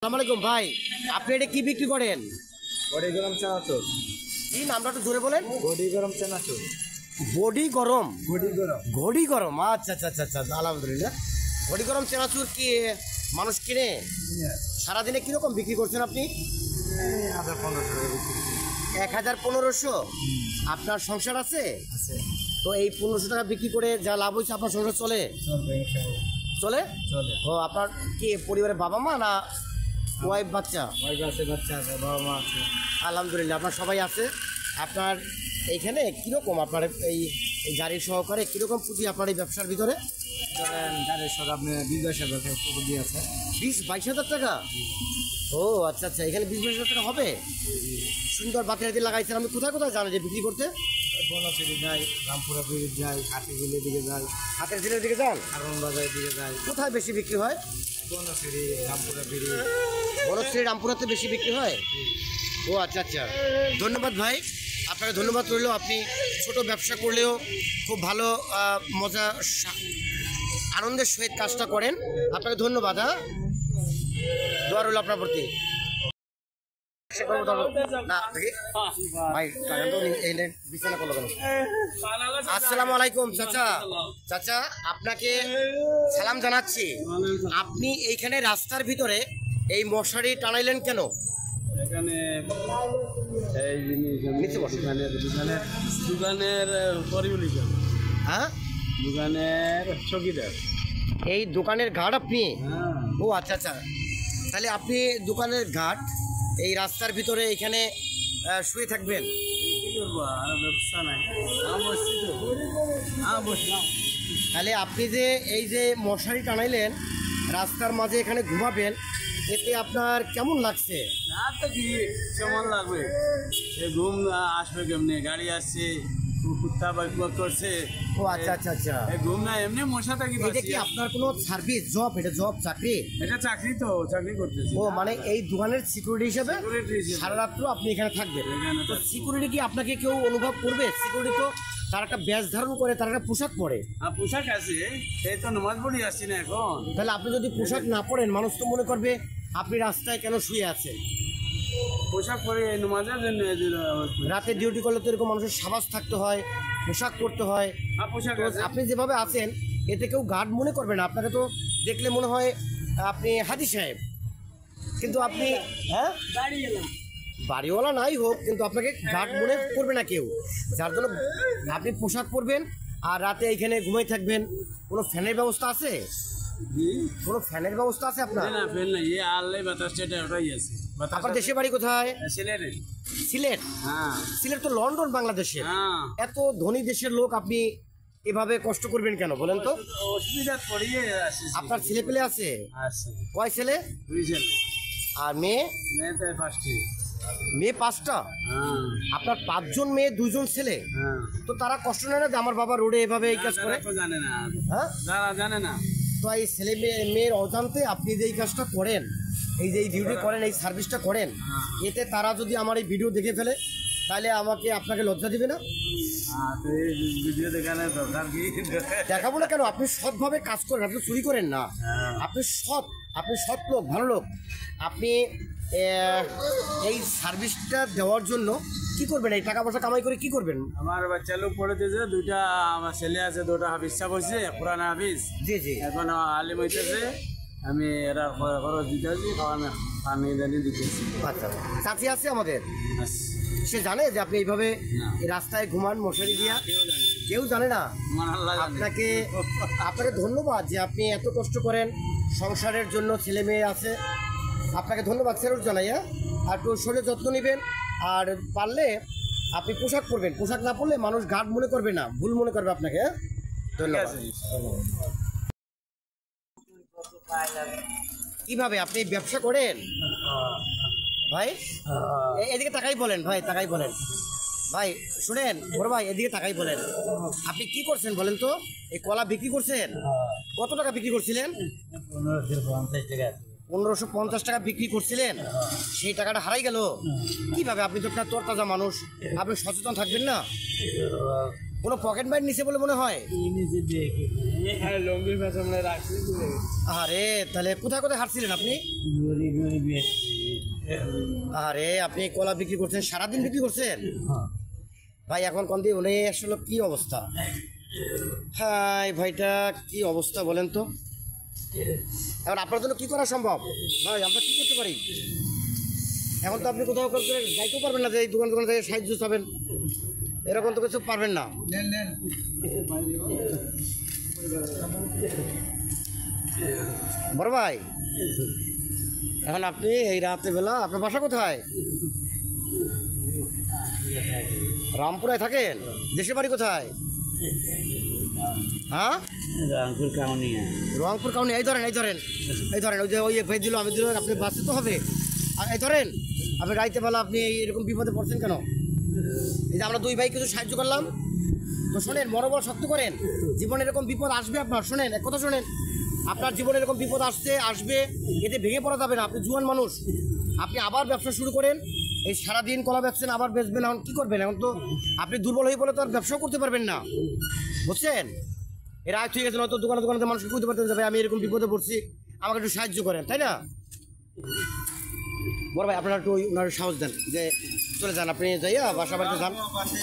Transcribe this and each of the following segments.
আসসালামু আলাইকুম ভাই, আপনি এটা কি বিক্রি করেন? বডি গরম চানাচুর। কি নামটা একটু জোরে বলেন। বডি গরম চানাচুর। বডি গরম, বডি গরম, ঘড়ি গরম। আচ্ছা আচ্ছা আচ্ছা আচ্ছা, আলহামদুলিল্লাহ। ঘড়ি গরম চানাচুর কি মানুষ কিনে? সারাদিনে কিরকম বিক্রি করছেন আপনি? 1000-1500। আপনার সংসার আছে? তো এই 1500 টাকা বিক্রি করে যা লাভ হয়েছে আপনার সংসার চলে? চলে চলে। ও, আপনার কি পরিবারের বাবা মা না ওয়াইফ বাচ্চা? ওয়াইফ আছে, বাচ্চা আছে, বাবা মা আছে। আলহামদুলিল্লাহ, আপনার সবাই আছে। আপনার এইখানে কীরকম আপনার এই গাড়ির সহকারে কীরকম পুঁজি আপনার এই ব্যবসার ভিতরে? ধরেন গাড়ির সব আপনি 20,000 পুঁজি আছে। 20-22 হাজার টাকা? ও আচ্ছা আচ্ছা, এখানে 20-22 হাজার টাকা হবে। সুন্দর বাতিহাতি লাগাইছেন। আমি কোথায় কোথায় জানেন যে বিক্রি করতে? বনশ্রী যাই, রামপুরা ব্রিজ যাই, হাতিঝিলের দিকে যাই, হাতের ঝিলের দিকে যান? হারুন বাজারের দিকে যাই। কোথায় বেশি বিক্রি হয়? বনশ্রী, রামপুরা ব্রিজ। বনশ্রী রামপুরাতে বেশি বিক্রি হয়। ও আচ্ছা আচ্ছা, ধন্যবাদ ভাই, আপনাকে ধন্যবাদ রইল। আপনি ছোট ব্যবসা করলেও খুব ভালো মজা আনন্দের সহিত কাজটা করেন। আপনাকে ধন্যবাদ। হ্যাঁ, দোয়া রইল আপনার প্রতি। আসসালামু আলাইকুম চাচা। চাচা, আপনাকে সালাম জানাচ্ছি। আপনি এইখানে রাস্তার ভিতরে এই মশারি টানাইলেন কেন? এখানে এই দোকানের পরিবলিকা। হ্যাঁ, দোকানের চকিদার। এই দোকানের গার্ড আপনি? হ্যাঁ। ও আচ্ছা আচ্ছা, তাহলে আপনি দোকানের গার্ড এই রাস্তার ভিতরে এখানে শুয়ে থাকবেন? কি করবো, আর ব্যবসা নাই। বসলাম। তাহলে আপনি যে এই যে মশারি টানাইলেন রাস্তার মাঝে এখানে ঘুমাবেন, এতে আপনার কেমন লাগছে? আর তো কি কেমন লাগবে, সে ঘুম আসবে কেমনি, গাড়ি আসছে, কুত্তা বাইক করছে। ও আচ্ছা আচ্ছা আচ্ছা, ঘুম না, এমনি মশা থাকি। এটা কি আপনার কোনো সার্ভিস জব? এটা জব, চাকরি? এটা চাকরি, তো চাকরি করতেছি। ও মানে এই দোকানের সিকিউরিটি হিসেবে Security হিসেবে। সারা রাত্র আপনি এখানে থাকবেন? এখানে তো থাকবো। সিকিউরিটি কি আপনাকে কেউ অনুভব করবে? সিকিউরিটি তো তার একটা ব্যাজ ধারণ করে, তার একটা পোশাক পরে। আর পোশাক আছে, এই তো নামাজ পড়ি আসছি না এখন। তাহলে আপনি যদি পোশাক না পরেন, মানুষ তো মনে করবে আপনি রাস্তায় কেন শুয়ে আছেন। পোশাক পরে নামাজের জন্য রাতে ডিউটি করলে তো এরকম মানুষের সাবাস থাকতে হয়, পোশাক পরতে হয়। পোশাক তো আছে। আপনি যেভাবে আছেন এতে কেউ গার্ড মনে করবে না। আপনাকে তো দেখলে মনে হয় আপনি হাজি সাহেব, কিন্তু আপনি হ্যাঁ বাড়িওয়ালা নাই হোক, কিন্তু আপনাকে গার্ড মনে করবে না কেউ। যার জন্য আপনি পোশাক পরবেন আর রাতে এইখানে ঘুমাই থাকবেন। কোনো ফ্যানের ব্যবস্থা আছে? কোনো ফ্যানের ব্যবস্থা আছে আপনার? না, ফেল না, এই আল্লাহ বাতাসটা ওটাই আছে। আপনার দেশের বাড়ি কোথায়? সিলেটে। সিলেট? হ্যাঁ সিলেট তো লন্ডন বাংলাদেশের। হ্যাঁ। এত ধনী দেশের লোক, আপনি এভাবে কষ্ট করবেন কেন বলেন তো? অসুবিধা পড়িয়ে আসি। আপনার ছেলে পেলে আছে? আছে, কয় ছেলে? 2 ছেলে। আর মেয়ে? মেয়েতে 5টি। মেয়ে 5টা? হ্যাঁ আপনার 5 জন মেয়ে 2 জন ছেলে। হ্যাঁ। তো তারা কষ্ট নেয় না যে আমার বাবা রোডে এভাবে এই কাজ করে? তারা তো জানে না। হ্যাঁ, তারা জানে না। তো এই ছেলে মেয়ের অজান্তে আপনি যে এই কাজটা করেন, এই যে এই ডিউটি করেন, এই সার্ভিসটা করেন, এতে তারা যদি আমার এই ভিডিও দেখে ফেলে তাহলে আপনাকে লজ্জা দিবে না? তো এই ভিডিও দেখানোর দরকার কি? দেখাবো না কেন? আপনি সৎভাবে কাজ করেন, আপনি চুরি করেন না। আপনি সৎ লোক, ভালো লোক। আপনি এই সার্ভিসটা দেওয়ার জন্য কি করবেন? এই টাকা পয়সা কামাই করে কি করবেন? আমার বাচ্চা লোক পড়েতেছে, 2টা আমার ছেলে আছে, 2টা হাফিজ সাহেব হয়েছে, কোরআন হাফিজ। জি জি। এখন আলিম হইতেছে, আমি এরা খরচ দিতেছি, খাওয়ানো পানি দানি দিতেছি। আচ্ছা, চাচি আছে আমাদের, ব্যাস। সে জানে যে আপনি এইভাবে না। এই রাস্তায় ঘুমান মশারি দিয়া? কেউ জানে না। কেউ জানে না। আমার আল্লাহ জানে। আপনাকে ধন্যবাদ যে আপনি এত কষ্ট করেন সংসারের জন্য, ছেলে মেয়ে আছে। আপনাকে ধন্যবাদ স্যালুট জানাই। হ্যাঁ, আর একটু শরীরে যত্ন নেবেন, আর পারলে আপনি পোশাক পরবেন। পোশাক না পরলে মানুষ গার্ড মনে করবে না, ভুল মনে করবে আপনাকে। হ্যাঁ, ধন্যবাদ। কিভাবে আপনি ব্যবসা করেন ভাই? এদিকে তাকাই বলেন ভাই, তাকাই বলেন ভাই। শুনেন বড় ভাই, এদিকে তাকাই বলেন, আপনি কি করছেন বলেন তো? এই কলা বিক্রি করছেন? কত টাকা বিক্রি করছিলেন? 1550 টাকা। 1550 টাকা বিক্রি করছিলেন, সেই টাকাটা হারাই গেল কিভাবে? আপনি তো একটা তরতাজা মানুষ, আপনি সচেতন থাকবেন না? কোনো পকেট মাইর নিচে বলে মনে হয়। লঙ্গির পেছনে রাখছি আরে তাহলে কোথায় কোথায় হাঁটছিলেন আপনি? আরে আপনি কলা বিক্রি করছেন, সারাদিন বিক্রি করছেন ভাই? এখন কোন দিয়ে উনি আসলে কি অবস্থা? হ্যাঁ ভাইটা কি অবস্থা বলেন তো। এখন আপনার জন্য কি করা সম্ভব ভাই? আমরা কি করতে পারি? এখন তো আপনি কোথাও যাইতেও পারবেন না যে এই দোকান থেকে সাহায্য চাবেন, এরকম তো কিছু পারবেন না। বড় ভাই এখন আপনি এই রাতে বেলা আপনার বাসা কোথায়? রামপুরায় থাকেন? দেশের বাড়ি কোথায়? হ্যাঁ রংপুর কাউনিয়া। রংপুর কাউনি। এই ধরেন ওই যে ওই ভাই দিল আমি দিল, আপনি বাঁচতে তো হবে। আর এই ধরেন আপনি রাইতে বেলা আপনি এরকম বিপদে পড়ছেন কেন? এই যে আমরা দুই ভাই কিছু সাহায্য করলাম তো শোনেন, মনোবল শক্ত করেন। জীবনে এরকম বিপদ আসবে আপনার, শোনেন এক কথা শোনেন, আপনার জীবনে এরকম বিপদ আসবে, এতে ভেঙে পড়া যাবে না। আপনি জুয়ান মানুষ, আপনি আবার ব্যবসা শুরু করেন। এই সারাদিন কলা বেচছেন, আবার বেচবেন, এখন কী করবেন? এখন তো আপনি দুর্বল হয়ে পড়লে তো আর ব্যবসাও করতে পারবেন না, বুঝছেন? এরা ঠিক আছে, হয়তো দোকানে মানুষকে বুঝতে পারতেন যে ভাই আমি এরকম বিপদে পড়ছি, আমাকে একটু সাহায্য করেন, তাই না? বড় ভাই আপনারা একটু ওনার সাহস দেন যে চলে যান, আপনি যাইয়া বাসা বাড়িতে যান,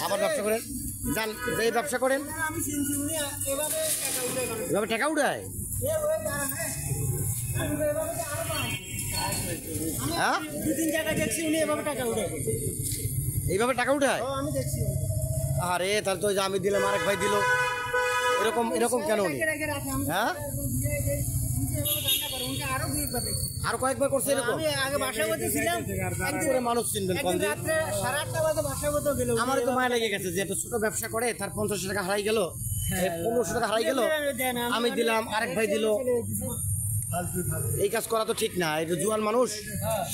আবার ব্যবসা করেন, যান যাই ব্যবসা করেন। এভাবে টাকা উঠায়? হ্যাঁ এইভাবে টাকা উঠায়? আরে তাহলে তো আমি দিলাম, আরেক ভাই দিল, এরকম কেন উনি? হ্যাঁ আরো কয়েকবার করছে এরকম? মানুষ চিনবেন আমার তো মায়া লেগে গেছে যে একটা ছোট ব্যবসা করে তার 50 টাকা হারাই গেল, 1500 টাকা হারাই গেল, আমি দিলাম, আরেক ভাই দিল। এই কাজ করা তো ঠিক না। এই জুয়ান মানুষ,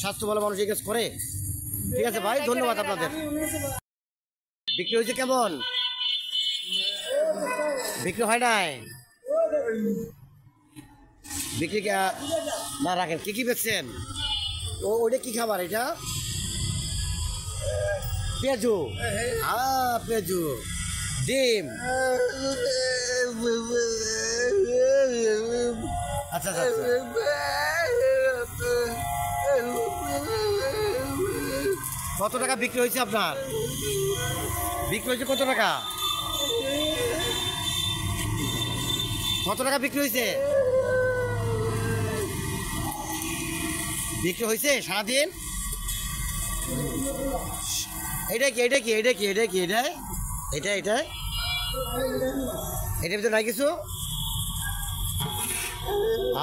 স্বাস্থ্য ভালো মানুষ এই কাজ করে? ঠিক আছে ভাই, ধন্যবাদ আপনাদের। বিক্রি হয়েছে কেমন? বিক্রি হয় নাই? বিক্রি না রাখেন। কি বেচছেন? ওইটা কি খাবার? এটা পেঁয়াজু? পেঁয়াজু, ডিম। আচ্ছা আচ্ছা। কত টাকা বিক্রি হয়েছে আপনার? বিক্রি হয়েছে কত টাকা? কত টাকা বিক্রি হয়েছে? বিক্রি হয়েছে সারাদিন? এটা এটার ভিতরে নাই কিছু?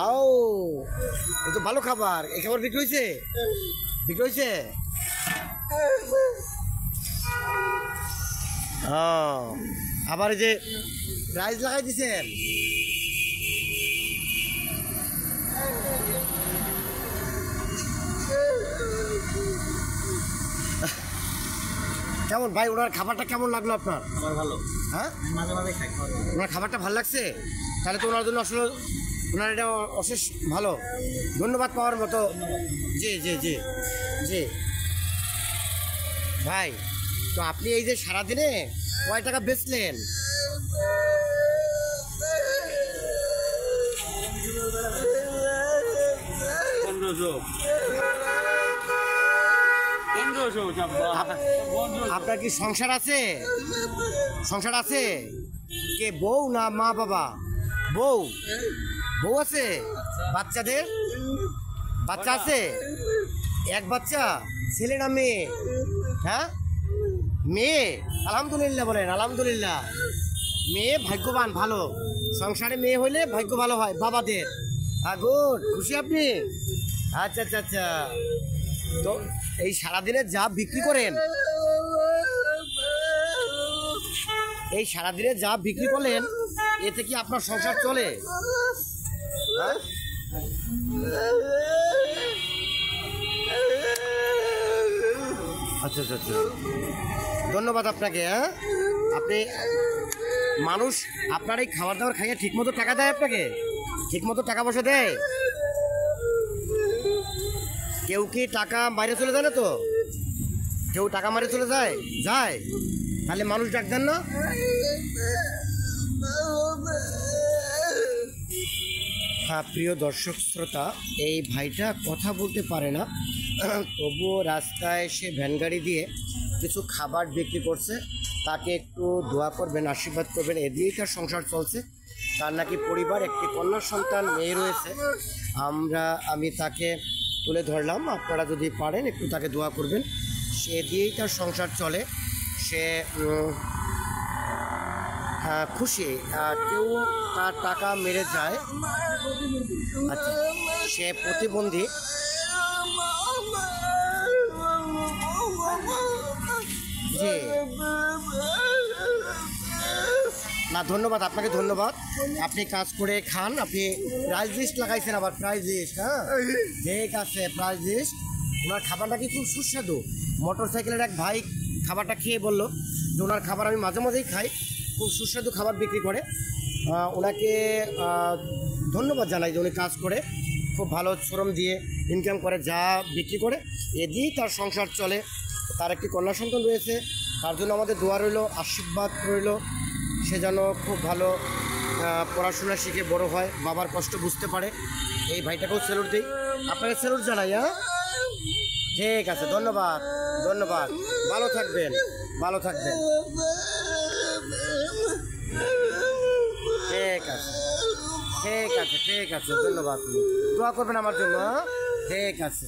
আও এ তো ভালো খাবার। এই খাবার বিক্রি হয়েছে? আবার এই যে প্রাইজ লাগাই দিছেন। কেমন ভাই ওনার খাবারটা কেমন লাগলো আপনার? আমার ভালো। হ্যাঁ মাঝে মাঝে খাই। ওনার খাবারটা ভালো লাগছে? তাহলে তো ওনার জন্য আসলে ওনার এটা অশেষ ভালো, ধন্যবাদ পাওয়ার মতো। জি জি জি জি ভাই, তো আপনি এই যে সারাদিনে কয় টাকা বেচলেন? আপনার কি সংসার আছে? কে বউ না মা বাবা? বউ আছে? বাচ্চাদের বাচ্চা আছে? এক বাচ্চা? ছেলে না মেয়ে? হ্যাঁ মেয়ে। আলহামদুলিল্লাহ বলেন। আলহামদুলিল্লাহ, মেয়ে ভাগ্যবান, ভালো সংসারে মেয়ে হইলে ভাগ্য ভালো হয় বাবাদের। গুড, খুশি আপনি? আচ্ছা আচ্ছা আচ্ছা। তো এই সারাদিনে যা বিক্রি করেন, এই সারাদিনে যা বিক্রি করলেন, এতে কি আপনার সংসার চলে? হ্যাঁ আচ্ছা আচ্ছা আচ্ছা, ধন্যবাদ আপনাকে। হ্যাঁ আপনি মানুষ, আপনার এই খাবার দাবার খাইয়ে ঠিক মতো টাকা দেয় আপনাকে? ঠিক মতো টাকা পয়সা দেয়? কেউ কি টাকা বাইরে চলে যায় না? তো কেউ টাকা মারে চলে যায়? তাহলে মানুষ ডাক দেন না? হ্যাঁ প্রিয় দর্শক শ্রোতা, এই ভাইটা কথা বলতে পারে না, তবুও রাস্তায় সে ভ্যান গাড়ি দিয়ে কিছু খাবার বিক্রি করছে। তাকে একটু দোয়া করবেন, আশীর্বাদ করবেন, এ দিয়েই তার সংসার চলছে। তার নাকি পরিবার, একটি কন্যা সন্তান, মেয়ে রয়েছে। আমি তাকে তুলে ধরলাম, আপনারা যদি পারেন একটু তাকে দোয়া করবেন। সে দিয়েই তার সংসার চলে। সে খুশি, কেউ তার টাকা মেরে যায়। আচ্ছা, সে প্রতিবন্ধী। জি না, ধন্যবাদ আপনাকে, ধন্যবাদ। আপনি কাজ করে খান। আপনি প্রাইস লিস্ট লাগাইছেন, আবার প্রাইস লিস্ট। হ্যাঁ ঠিক আছে, প্রাইস লিস্ট। ওনার খাবারটা কি খুব সুস্বাদু। মোটর সাইকেলের এক ভাই খাবারটা খেয়ে বললো যে ওনার খাবার আমি মাঝে মাঝেই খাই, খুব সুস্বাদু খাবার বিক্রি করে। ওনাকে ধন্যবাদ জানাই যে উনি কাজ করে খুব ভালো শ্রম দিয়ে ইনকাম করে, যা বিক্রি করে এ দিয়েই তার সংসার চলে। তার একটি কন্যা সন্তান রয়েছে, তার জন্য আমাদের দোয়া রইল, আশীর্বাদ রইল। সে যেন খুব ভালো পড়াশোনা শিখে বড় হয়, বাবার কষ্ট বুঝতে পারে। এই ভাইটাকেও স্যালুট দিই, আপনাকে স্যালুট জানাই। হ্যাঁ ঠিক আছে, ধন্যবাদ, ধন্যবাদ। ভালো থাকবেন, ভালো থাকবেন। ঠিক আছে, ঠিক আছে, ঠিক আছে, ধন্যবাদ। দোয়া করবেন আমার জন্য। ঠিক আছে।